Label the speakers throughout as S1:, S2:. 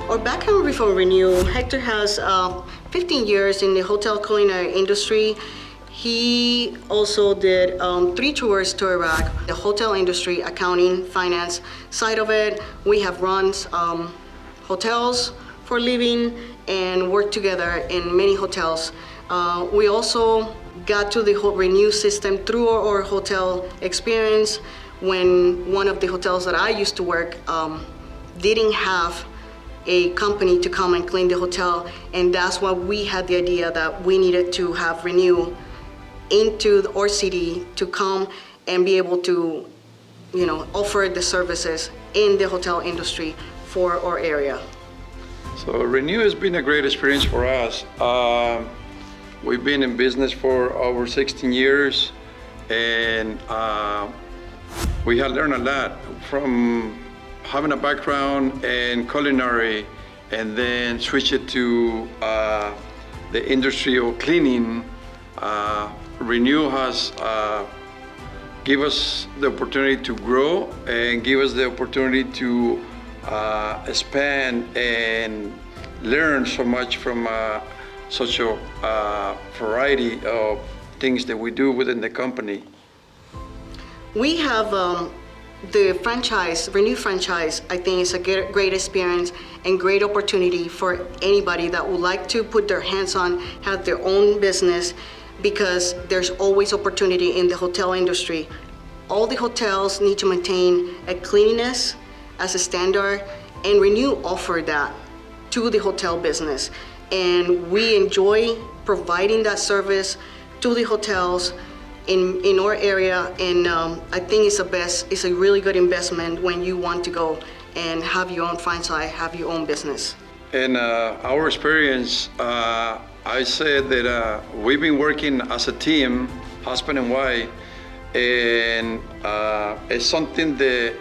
S1: Our background before Renue, Hector has 15 years in the hotel culinary industry. He also did 3 tours to Iraq, the hotel industry, accounting, finance side of it. We have run hotels for living and worked together in many hotels. We also got to the Renue system through our hotel experience when one of the hotels that I used to work didn't have a company to come and clean the hotel, and that's why we had the idea that we needed to have Renue into our city to come and be able to, offer the services in the hotel industry for our area.
S2: So Renue has been a great experience for us. We've been in business for over 16 years, and we have learned a lot from having a background in culinary and then switch it to the industry of cleaning. Renue has give us the opportunity to grow and give us the opportunity to expand and learn so much from such a variety of things that we do within the company.
S1: We have the franchise, Renue franchise, I think is a great experience and great opportunity for anybody that would like to put their hands on, have their own business, because there's always opportunity in the hotel industry. All the hotels need to maintain a cleanliness as a standard, and Renue offer that to the hotel business. And we enjoy providing that service to the hotels in our area, and I think it's a really good investment when you want to go and have your own franchise, have your own business.
S2: In our experience, I said that we've been working as a team, husband and wife, and it's something that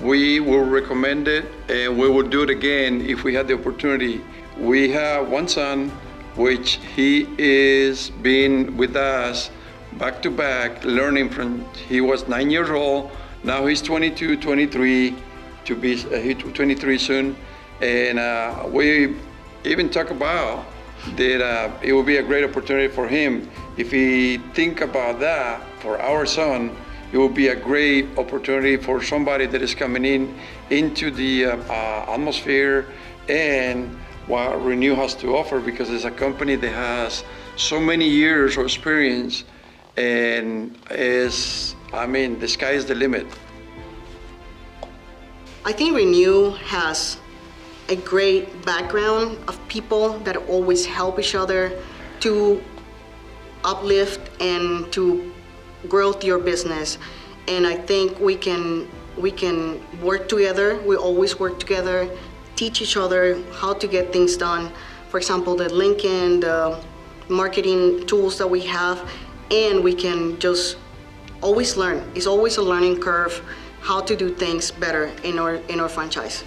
S2: we will recommend it, and we will do it again if we had the opportunity. We have one son, which he is been with us back to back, learning from, he was 9 years old, now he's 22, 23, to be 23 soon. And we even talk about that it will be a great opportunity for him. If he think about that for our son, it will be a great opportunity for somebody that is coming into the atmosphere and what Renue has to offer, because it's a company that has so many years of experience, and the sky is the limit.
S1: I think Renue has a great background of people that always help each other to uplift and to grow your business. And I think we can work together. We always work together, teach each other how to get things done. For example, the LinkedIn, the marketing tools that we have, and we can just always learn. It's always a learning curve how to do things better in our franchise.